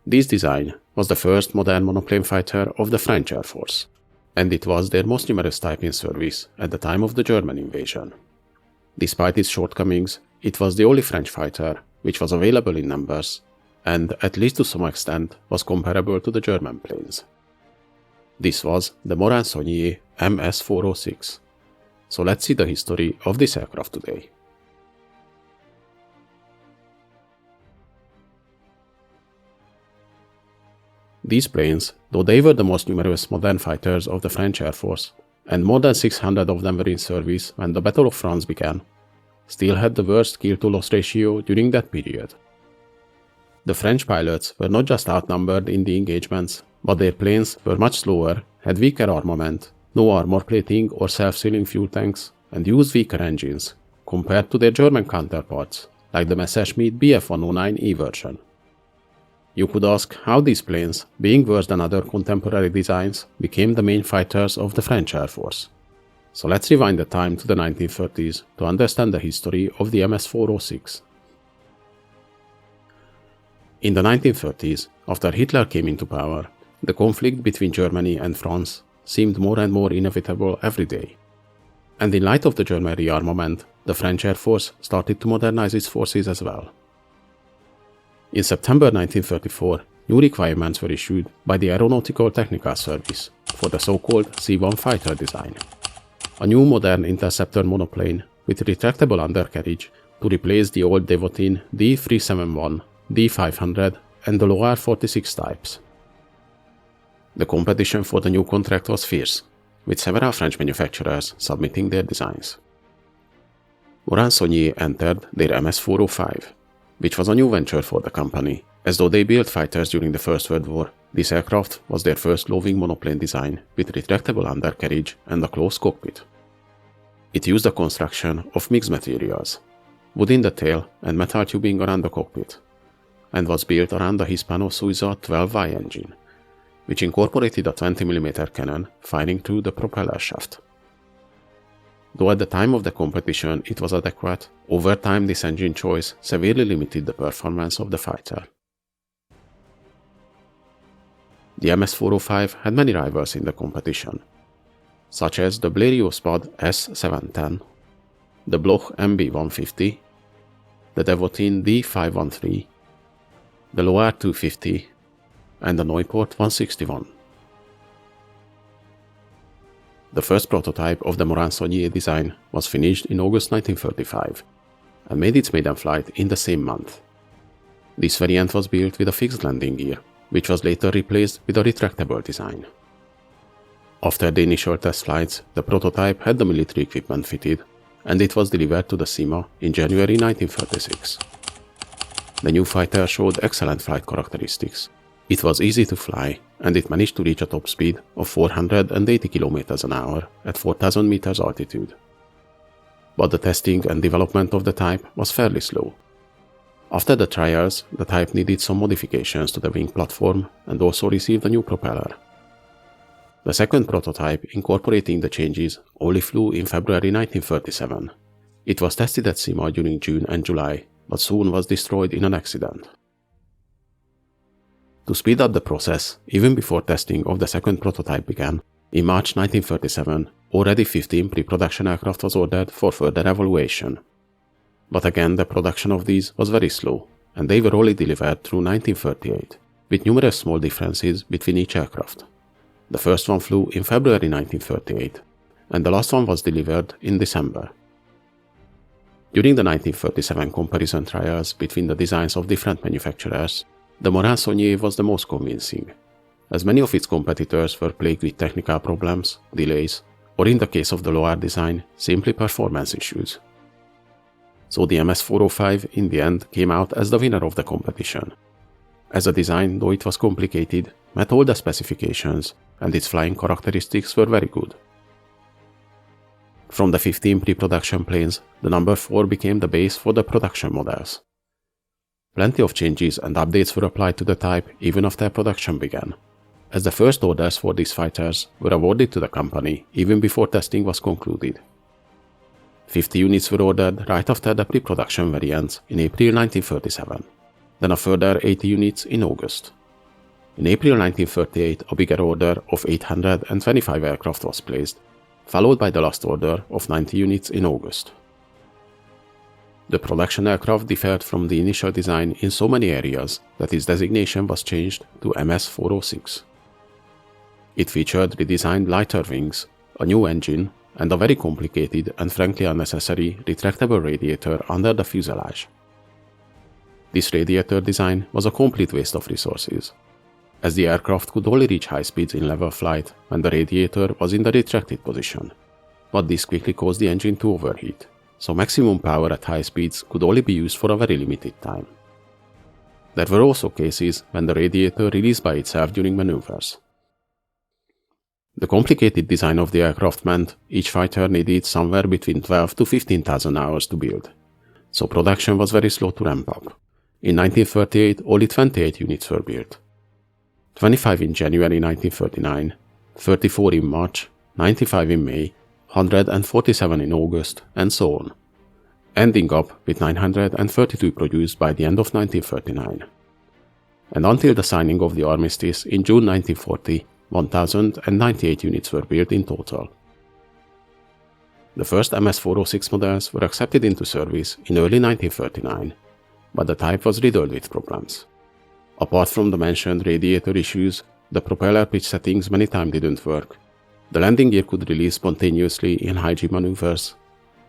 This design was the first modern monoplane fighter of the French Air Force, and it was their most numerous type in service at the time of the German invasion. Despite its shortcomings, it was the only French fighter which was available in numbers, and, at least to some extent, was comparable to the German planes. This was the Morane-Saulnier MS406. So let's see the history of this aircraft today. These planes, though they were the most numerous modern fighters of the French Air Force, and more than 600 of them were in service when the Battle of France began, still had the worst kill-to-loss ratio during that period. The French pilots were not just outnumbered in the engagements, but their planes were much slower, had weaker armament, no armor plating or self-sealing fuel tanks, and used weaker engines, compared to their German counterparts, like the Messerschmitt Bf109E version. You could ask how these planes, being worse than other contemporary designs, became the main fighters of the French Air Force. So let's rewind the time to the 1930s to understand the history of the MS406. In the 1930s, after Hitler came into power, the conflict between Germany and France seemed more and more inevitable every day. And in light of the German rearmament, the French Air Force started to modernize its forces as well. In September 1934, new requirements were issued by the Aeronautical Technical Service for the so-called C-1 fighter design, a new modern interceptor monoplane with retractable undercarriage to replace the old Devotin D371, D500 and the Loire 46 types. The competition for the new contract was fierce, with several French manufacturers submitting their designs. Morane-Saulnier entered their MS405, which was a new venture for the company. As though they built fighters during the First World War, this aircraft was their first low-wing monoplane design with retractable undercarriage and a closed cockpit. It used a construction of mixed materials, wood in the tail and metal tubing around the cockpit, and was built around the Hispano-Suiza 12Y engine, which incorporated a 20mm cannon firing through the propeller shaft. Though at the time of the competition it was adequate, over time this engine choice severely limited the performance of the fighter. The MS405 had many rivals in the competition, such as the Blériot Spad S710, the Bloch MB150, the Devotin D513, the Loire 250, and the Nieuport 161. The first prototype of the Morane-Saulnier design was finished in August 1935 and made its maiden flight in the same month. This variant was built with a fixed landing gear, which was later replaced with a retractable design. After the initial test flights, the prototype had the military equipment fitted, and it was delivered to the CIMA in January 1936. The new fighter showed excellent flight characteristics. It was easy to fly, and it managed to reach a top speed of 480 km an hour at 4,000 meters altitude. But the testing and development of the type was fairly slow. After the trials, the type needed some modifications to the wing platform and also received a new propeller. The second prototype, incorporating the changes, only flew in February 1937. It was tested at CIMA during June and July, but soon was destroyed in an accident. To speed up the process, even before testing of the second prototype began, in March 1937, already 15 pre-production aircraft was ordered for further evaluation. But again, the production of these was very slow, and they were only delivered through 1938, with numerous small differences between each aircraft. The first one flew in February 1938, and the last one was delivered in December. During the 1937 comparison trials between the designs of different manufacturers, the Morane-Saulnier was the most convincing, as many of its competitors were plagued with technical problems, delays, or in the case of the Loire design, simply performance issues. So the MS405 in the end came out as the winner of the competition. As a design, though it was complicated, met all the specifications, and its flying characteristics were very good. From the 15 pre-production planes, the number 4 became the base for the production models. Plenty of changes and updates were applied to the type even after production began, as the first orders for these fighters were awarded to the company even before testing was concluded. 50 units were ordered right after the pre-production variants in April 1937, then a further 80 units in August. In April 1938, a bigger order of 825 aircraft was placed, followed by the last order of 90 units in August. The production aircraft differed from the initial design in so many areas that its designation was changed to MS-406. It featured redesigned lighter wings, a new engine, and a very complicated and frankly unnecessary retractable radiator under the fuselage. This radiator design was a complete waste of resources, as the aircraft could only reach high speeds in level flight when the radiator was in the retracted position, but this quickly caused the engine to overheat, so maximum power at high speeds could only be used for a very limited time. There were also cases when the radiator released by itself during maneuvers. The complicated design of the aircraft meant each fighter needed somewhere between 12 to 15,000 hours to build, so production was very slow to ramp up. In 1938, only 28 units were built. 25 in January 1939, 34 in March, 95 in May, 147 in August, and so on, ending up with 932 produced by the end of 1939. And until the signing of the armistice in June 1940, 1,098 units were built in total. The first MS-406 models were accepted into service in early 1939, but the type was riddled with problems. Apart from the mentioned radiator issues, the propeller pitch settings many times didn't work, the landing gear could release spontaneously in high-G maneuvers,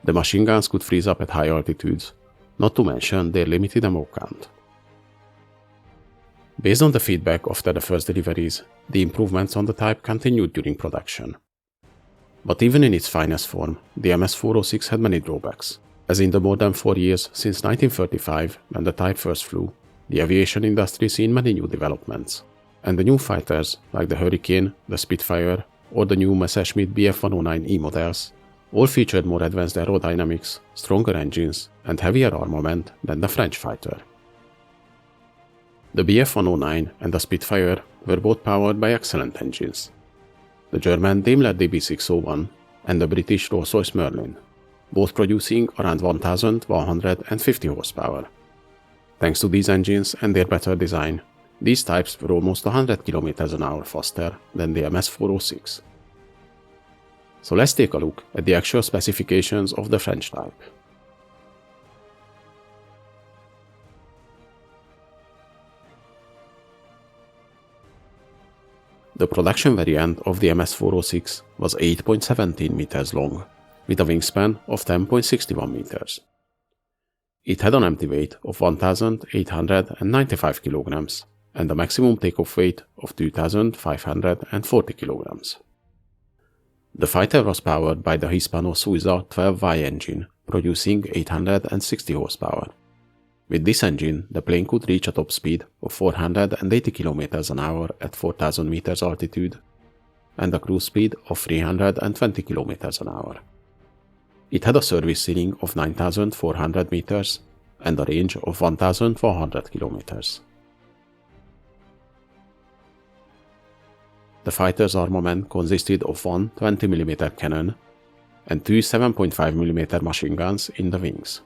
the machine guns could freeze up at high altitudes, not to mention their limited ammo count. Based on the feedback after the first deliveries, the improvements on the type continued during production. But even in its finest form, the MS-406 had many drawbacks, as in the more than 4 years since 1935, when the type first flew, the aviation industry seen many new developments, and the new fighters like the Hurricane, the Spitfire, or the new Messerschmitt Bf-109E models all featured more advanced aerodynamics, stronger engines, and heavier armament than the French fighter. The Bf-109 and the Spitfire were both powered by excellent engines, the German Daimler DB601 and the British Rolls-Royce Merlin, both producing around 1,150 horsepower. Thanks to these engines and their better design, these types were almost 100 km/h faster than the MS-406. So let's take a look at the actual specifications of the French type. The production variant of the MS-406 was 8.17 meters long, with a wingspan of 10.61 meters. It had an empty weight of 1,895 kilograms and a maximum takeoff weight of 2,540 kilograms. The fighter was powered by the Hispano-Suiza WWII engine, producing 860 horsepower. With this engine, the plane could reach a top speed of 480 km/h at 4,000 meters altitude and a cruise speed of 320 km/h. It had a service ceiling of 9,400 meters and a range of 1,400 kilometers. The fighter's armament consisted of one 20mm cannon and two 7.5mm machine guns in the wings.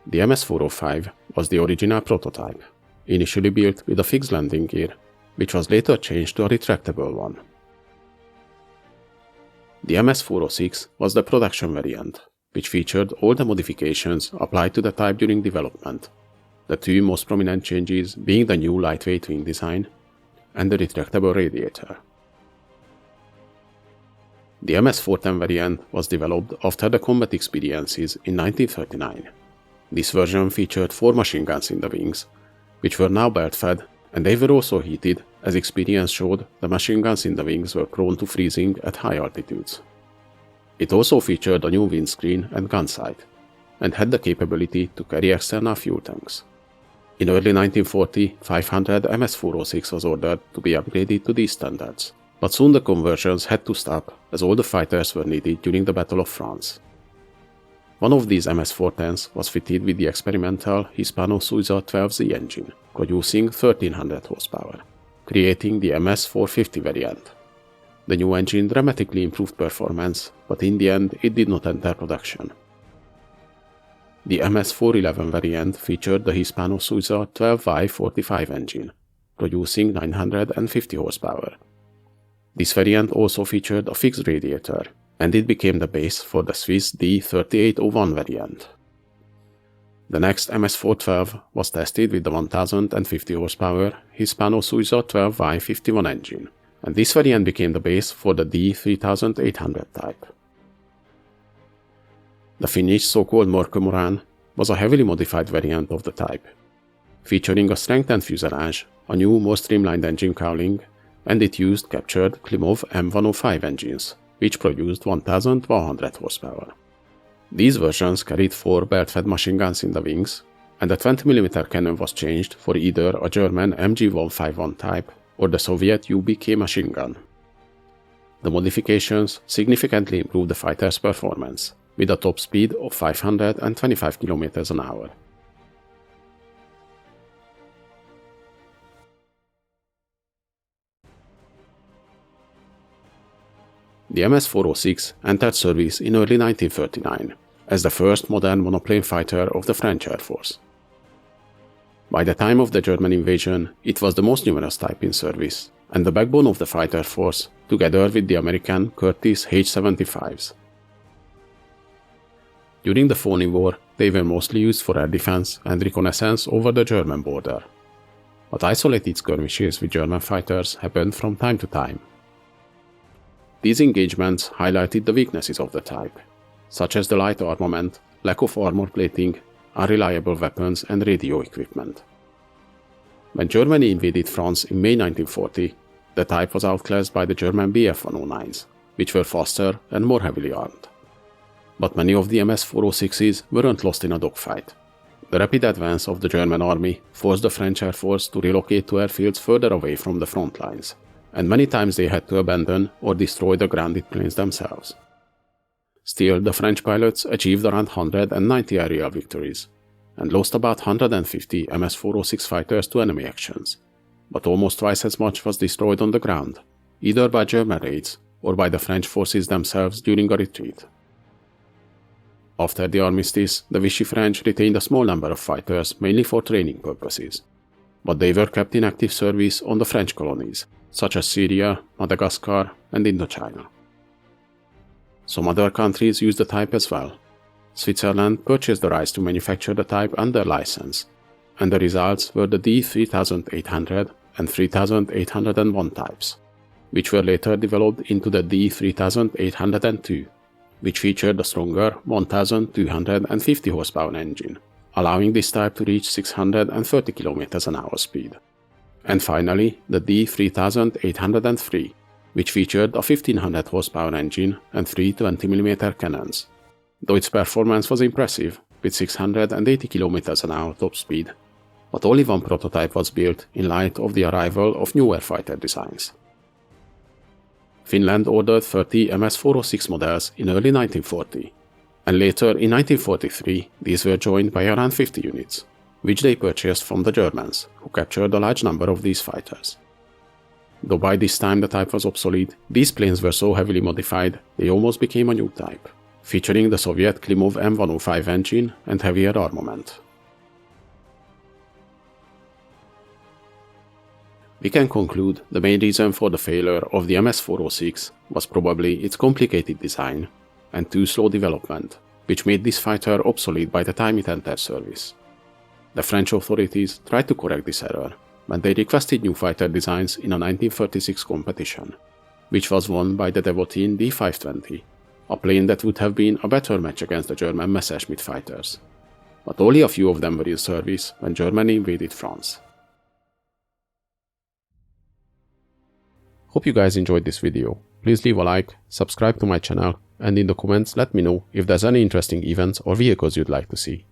The MS-405 was the original prototype, initially built with a fixed landing gear, which was later changed to a retractable one. The MS-406 was the production variant, which featured all the modifications applied to the type during development, the two most prominent changes being the new lightweight wing design and the retractable radiator. The MS-410 variant was developed after the combat experiences in 1939. This version featured 4 machine guns in the wings, which were now belt-fed, and they were also heated, as experience showed the machine guns in the wings were prone to freezing at high altitudes. It also featured a new windscreen and gun sight, and had the capability to carry external fuel tanks. In early 1940, 500 MS-406 was ordered to be upgraded to these standards, but soon the conversions had to stop as all the fighters were needed during the Battle of France. One of these MS-410s was fitted with the experimental Hispano-Suiza 12Z engine, producing 1,300 horsepower, creating the MS-450 variant. The new engine dramatically improved performance, but in the end it did not enter production. The MS411 variant featured the Hispano-Suiza 12WWII engine, producing 950 horsepower. This variant also featured a fixed radiator, and it became the base for the Swiss D3801 variant. The next MS412 was tested with the 1050 horsepower Hispano-Suiza 12WWII engine, and this variant became the base for the D3800 type. The finished so-called Morane was a heavily modified variant of the type, featuring a strengthened fuselage, a new more streamlined engine cowling, and it used captured Klimov M105 engines, which produced 1100 horsepower. These versions carried 4 belt-fed machine guns in the wings, and the 20mm cannon was changed for either a German MG151 type or the Soviet UBK machine gun. The modifications significantly improved the fighter's performance, with a top speed of 525 km an hour. The MS406 entered service in early 1939 as the first modern monoplane fighter of the French Air Force. By the time of the German invasion, it was the most numerous type in service, and the backbone of the fighter force, together with the American Curtiss H-75s. During the Phony War, they were mostly used for air defense and reconnaissance over the German border, but isolated skirmishes with German fighters happened from time to time. These engagements highlighted the weaknesses of the type, such as the light armament, lack of armor plating, unreliable weapons and radio equipment. When Germany invaded France in May 1940, the type was outclassed by the German Bf-109s, which were faster and more heavily armed. But many of the MS-406s weren't lost in a dogfight. The rapid advance of the German army forced the French Air Force to relocate to airfields further away from the front lines, and many times they had to abandon or destroy the grounded planes themselves. Still, the French pilots achieved around 190 aerial victories, and lost about 150 MS-406 fighters to enemy actions, but almost twice as much was destroyed on the ground, either by German raids or by the French forces themselves during a retreat. After the armistice, the Vichy French retained a small number of fighters mainly for training purposes, but they were kept in active service on the French colonies, such as Syria, Madagascar, and Indochina. Some other countries used the type as well. Switzerland purchased the rights to manufacture the type under license, and the results were the D3800 and 3801 types, which were later developed into the D3802, which featured a stronger 1250 horsepower engine, allowing this type to reach 630 km an hour speed. And finally, the D3803, which featured a 1500 horsepower engine and 3 20mm cannons. Though its performance was impressive, with 680 km an hour top speed, but only one prototype was built in light of the arrival of newer fighter designs. Finland ordered 30 MS406 models in early 1940, and later in 1943 these were joined by around 50 units, which they purchased from the Germans, who captured a large number of these fighters. Though by this time the type was obsolete, these planes were so heavily modified they almost became a new type, featuring the Soviet Klimov M105 engine and heavier armament. We can conclude the main reason for the failure of the MS406 was probably its complicated design and too slow development, which made this fighter obsolete by the time it entered service. The French authorities tried to correct this error when they requested new fighter designs in a 1936 competition, which was won by the Devotin D520, a plane that would have been a better match against the German Messerschmitt fighters. But only a few of them were in service when Germany invaded France. Hope you guys enjoyed this video. Please leave a like, subscribe to my channel, and in the comments let me know if there's any interesting events or vehicles you'd like to see.